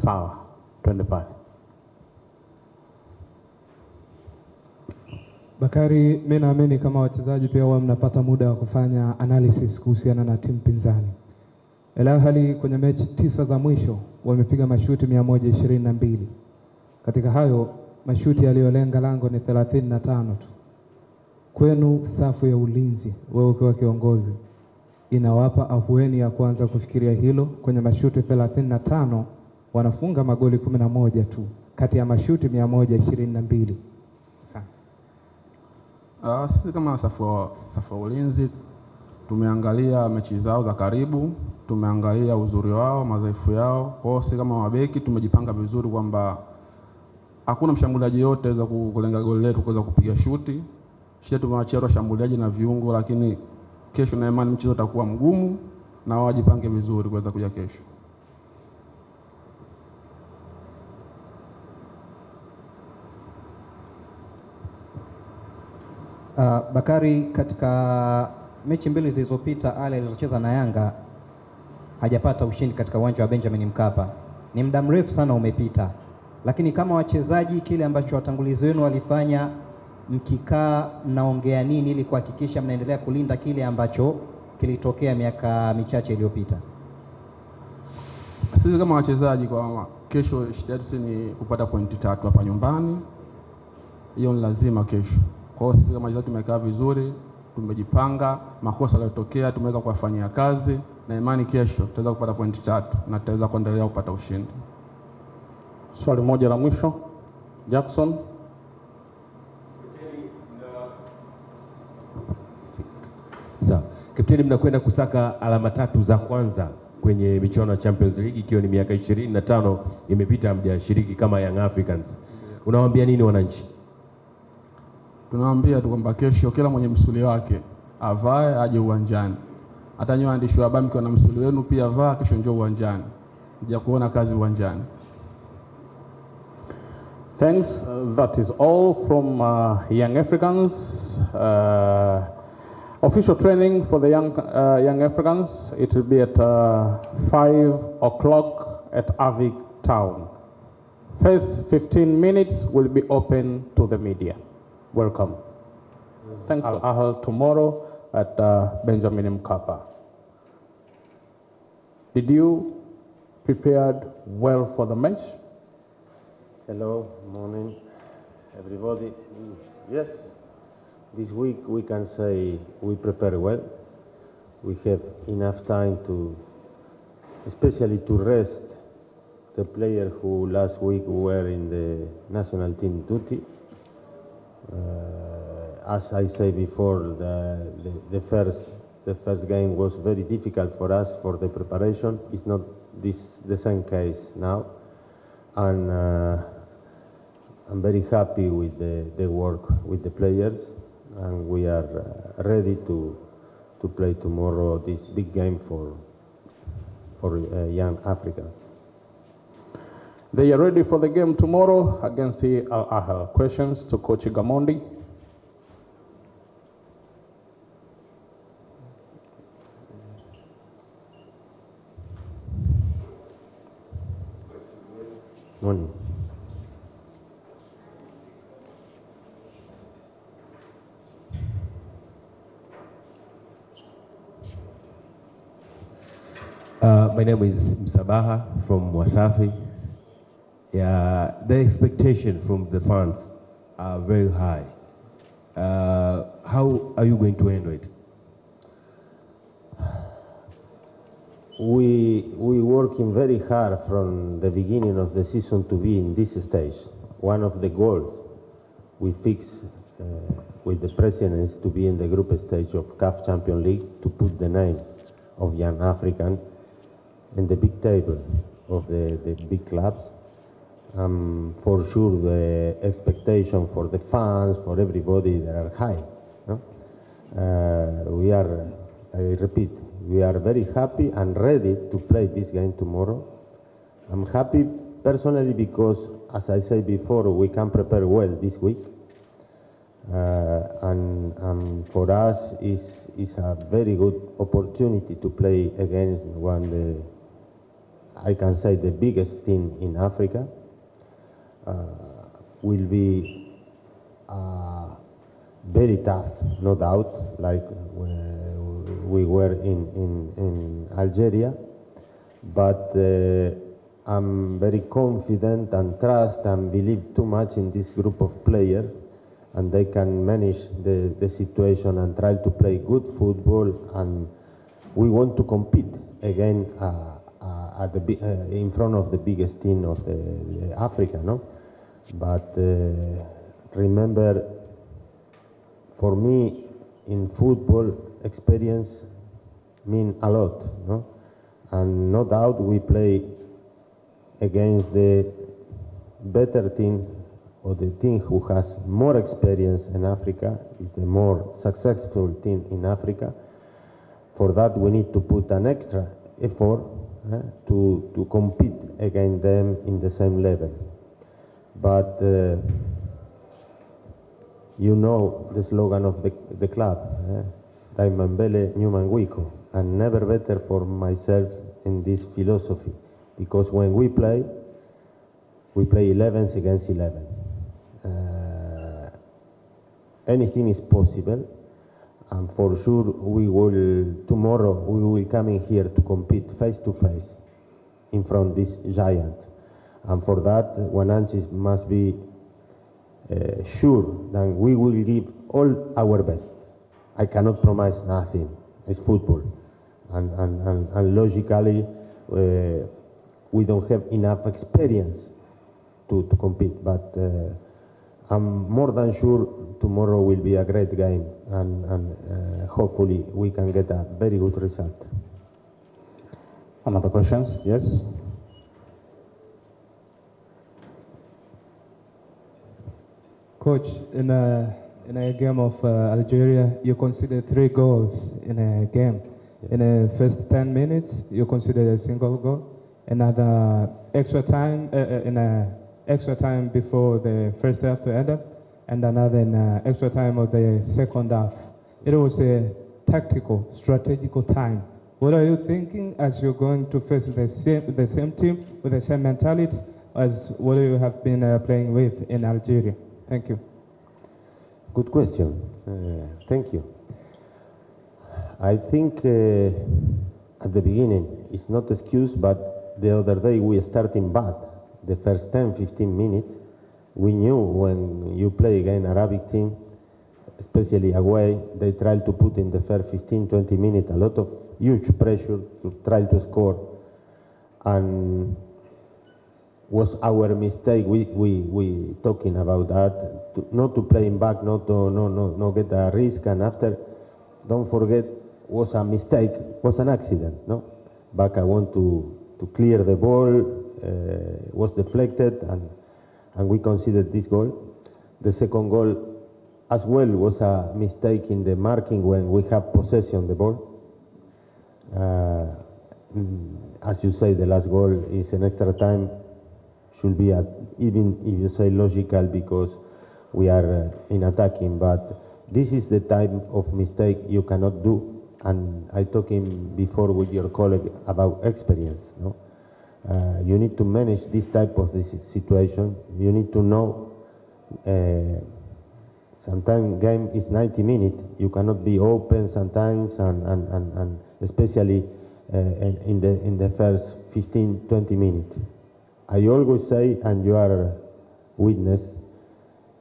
Sawa, twende pale. Bakari, mimi naamini kama wachezaji pia wao mnapata muda wa kufanya analysis kuhusiana na timu pinzani. Ahly kwenye mechi 9 za mwisho wamepiga mashuti 122. Katika hayo mashuti yaliyolenga lango ni 35 tu. Kwenu safu ya ulinzi, wewe ukiwa kiongozi, inawapa ahueni ya kwanza kufikiria hilo? Kwenye mashuti 35 wanafunga magoli 11 tu kati ya mashuti 122. Sisi kama safu ya ulinzi tumeangalia mechi zao za karibu, tumeangalia uzuri wao, madhaifu yao. Kwa hiyo sisi kama mabeki tumejipanga vizuri kwamba hakuna mshambuliaji yote aweza kulenga goli letu kuweza kupiga shuti. Sisi tumewachia washambuliaji na viungo, lakini kesho na imani mchezo utakuwa mgumu na wajipange vizuri kuweza kuja kesho. Bakari, katika mechi mbili zilizopita Ahly alizocheza na Yanga hajapata ushindi katika uwanja wa Benjamin Mkapa. Ni muda mrefu sana umepita, lakini kama wachezaji, kile ambacho watangulizi wenu walifanya, mkikaa mnaongea nini ili kuhakikisha mnaendelea kulinda kile ambacho kilitokea miaka michache iliyopita? Sisi kama wachezaji, kwa kesho shida yetu ni kupata pointi 3 hapa nyumbani. Hiyo ni lazima kesho. Kwa hiyo sisi kama wachezaji tumekaa vizuri, tumejipanga, makosa yaliyotokea tumeweza kuyafanyia kazi, na imani kesho tutaweza kupata pointi 3 na tutaweza kuendelea kupata ushindi. Swali moja la mwisho, Jackson. Sawa. Kapteni, mnakwenda kusaka alama 3 za kwanza kwenye michuano ya Champions League, ikiwa ni miaka 25 imepita mjashiriki kama Young Africans. Unawaambia nini wananchi? Tunawaambia tu kwamba kesho kila mwenye msuli wake avae aje uwanjani. Hata nyinyi waandishi wa habari mkiwa na msuli wenu pia vaa, kesho njoo uwanjani. Nje kuona kazi uwanjani. Thanks. That is all from Young Africans. Official training for the Young Africans. It will be at 5 o'clock at Avik Town. First 15 minutes will be open to the media. Welcome. Thanks. Ahly tomorrow at Benjamin Mkapa. Did you prepared well for the match? Hello, morning, everybody. Yes, this week we can say we prepare well. We have enough time to, especially to rest the players who last week were in the national team duty. As I said before, the first game was very difficult for us for the preparation. It's not the same case now, and I'm very happy with the work with the players, and we are ready to play tomorrow this big game for young Africans. They are ready for the game tomorrow against the Ahly. Questions to Coach Gamondi? Morning. My name is Msabaha from Wasafi. Yeah, the expectation from the fans are very high. How are you going to handle it? We working very hard from the beginning of the season to be in this stage. One of the goals we fixed with the president is to be in the group stage of CAF Champions League, to put the name of Young African in the big table of the big clubs. For sure the expectation for the fans, for everybody, they are high. No? We are, I repeat, we are very happy and ready to play this game tomorrow. I'm happy personally because, as I said before, we can prepare well this week. And for us is a very good opportunity to play against one I can say the biggest team in Africa. Will be very tough, no doubt, like we were in Algeria. But I'm very confident and trust and believe too much in this group of players, and they can manage the situation and try to play good football. And we want to compete again in front of the biggest team of the Africa, no? But remember, for me, in football, experience means a lot, no? And no doubt we play against the better team, or the team who has more experience in Africa, is the more successful team in Africa. For that, we need to put an extra effort to compete against them in the same level. But you know the slogan of the club, Daimambele Nyumangwiko, and never better for myself in this philosophy, because when we play 11 against 11. Anything is possible, and for sure tomorrow we will come in here to compete face to face in front of this giant. And for that, Wananchi must be sure that we will give all our best. I cannot promise nothing. It's football, and logically we don't have enough experience to compete. But I'm more than sure tomorrow will be a great game, and hopefully we can get a very good result. Another questions? Yes. Coach, in a game of Algeria, you considered 3 goals in a game. In the first 10 minutes, you considered a single goal. Another extra time in a extra time before the first half to end up, and another in extra time of the second half. It was a tactical, strategical time. What are you thinking as you're going to face the same team with the same mentality as what you have been playing with in Algeria? Thank you. Good question. Thank you. I think at the beginning, it's not excuse, but the other day we starting bad. The first 10-15 minutes, we knew when you play against Arabic team, especially away, they try to put in the first 15-20 minutes a lot of huge pressure to try to score, and was our mistake. We talking about that, not to play back, not get a risk, and after, don't forget, was a mistake, was an accident, no? Back I want to clear the ball, was deflected, and we considered this goal. The second goal as well was a mistake in the marking when we have possession of the ball. As you say, the last goal is an extra time, should be even if you say logical, because we are in attacking, but this is the type of mistake you cannot do. And I talking before with your colleague about experience, no? You need to manage this type of situation. You need to know sometimes game is 90 minutes. You cannot be open sometimes, and especially in the first 15-20 minutes. I always say, and you are witness,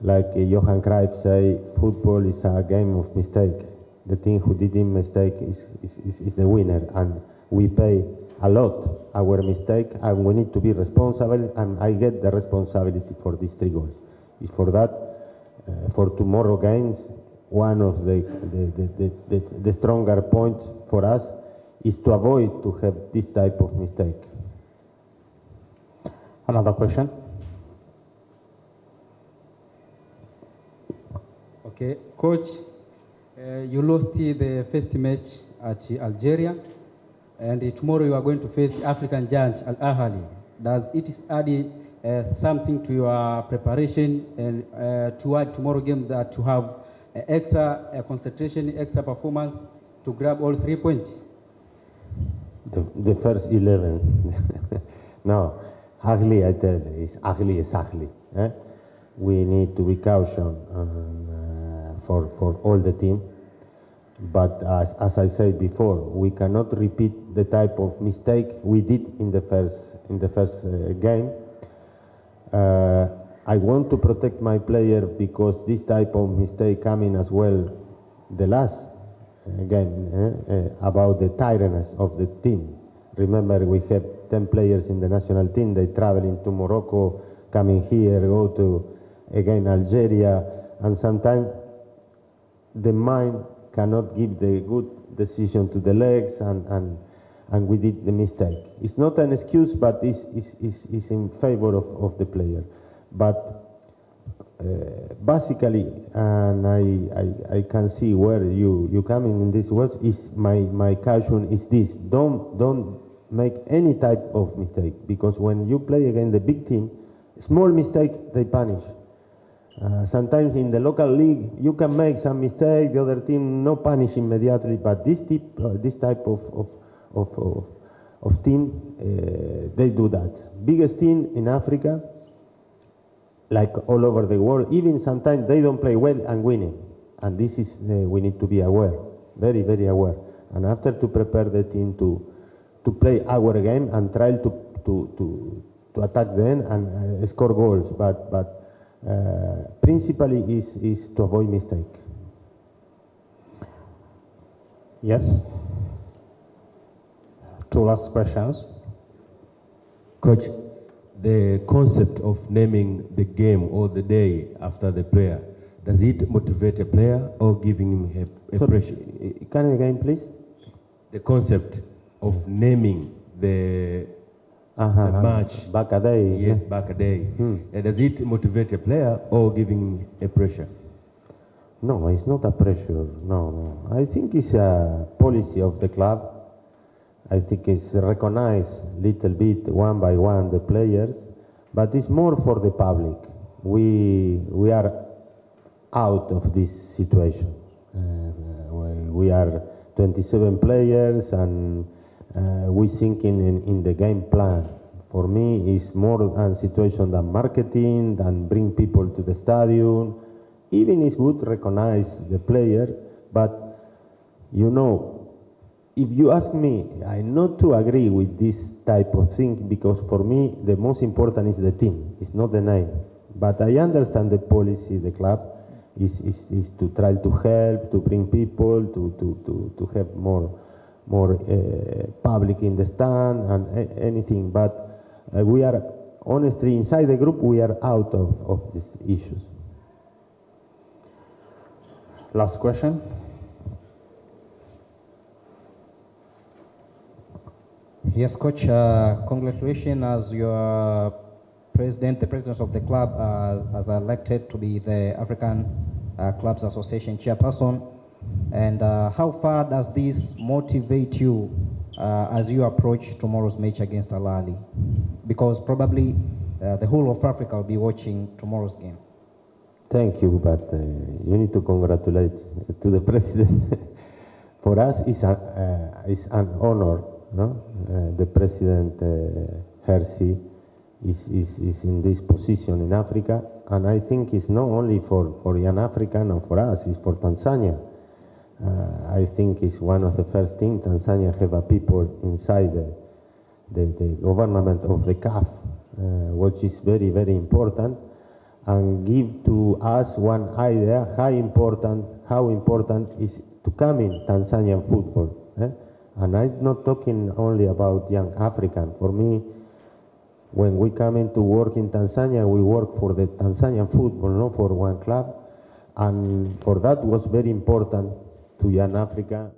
like Johan Cruyff say, football is a game of mistake. The team who didn't mistake is the winner, and we pay a lot our mistake, and we need to be responsible, and I get the responsibility for these 3 goals. It's for that, for tomorrow games, one of the stronger points for us is to avoid to have this type of mistake. Another question? Okay, Coach, you lost the first match at Algeria, and tomorrow you are going to face African giant Ahly. Does it add something to your preparation and toward tomorrow game that to have extra concentration, extra performance to grab all 3 points? The first 11. No, Ahly, I tell you, is Ahly. Eh? We need to be cautious for all the team. But as I said before, we cannot repeat the type of mistake we did in the first game. I want to protect my player because this type of mistake coming as well the last game about the tiredness of the team. Remember, we have 10 players in the national team. They traveling to Morocco, coming here, go to again Algeria, and sometimes the mind cannot give the good decision to the legs, and we did the mistake. It's not an excuse, but it's in favor of the player. But basically, and I can see where you coming in this words, is my caution is this: don't make any type of mistake, because when you play against the big team, small mistake they punish. Sometimes in the local league you can make some mistake, the other team no punish immediately, but this type of team they do that. Biggest team in Africa, like all over the world, even sometimes they don't play well and winning, and this is we need to be aware, very very aware, and after to prepare the team to play our game and try to attack them and score goals, but principally is to avoid mistake. Yes. Two last questions. Coach, the concept of naming the game or the day after the player, does it motivate a player or giving him a pressure? Can you again, please? The concept of naming the match. Back a day. Yes, back a day. Does it motivate a player or giving a pressure? No, it's not a pressure. No. I think it's a policy of the club. I think it's recognized little bit one by one the players, but it's more for the public. We are out of this situation. We are 27 players, and we thinking in the game plan. For me, it's more a situation than marketing, than bring people to the stadium. Even it's good to recognize the player, but you know, if you ask me, I not to agree with this type of thing, because for me the most important is the team, it's not the name. But I understand the policy, the club is to try to help, to bring people, to have more public in the stand and anything. But we are honestly inside the group, we are out of these issues. Last question. Yes, Coach, congratulations as your president, the president of the club, as elected to be the African Clubs Association chairperson. And how far does this motivate you as you approach tomorrow's match against Ahly? Because probably the whole of Africa will be watching tomorrow's game. Thank you, but you need to congratulate to the president. For us, it's an honor. No? The president Hersi is in this position in Africa, and I think it's not only for young African and for us, it's for Tanzania. I think it's one of the first things Tanzania have a people inside the government of the CAF, which is very, very important, and give to us one idea how important is to come in Tanzanian football. And I'm not talking only about young African. For me, when we come in to work in Tanzania, we work for the Tanzanian football, not for one club. And for that was very important to young Africa.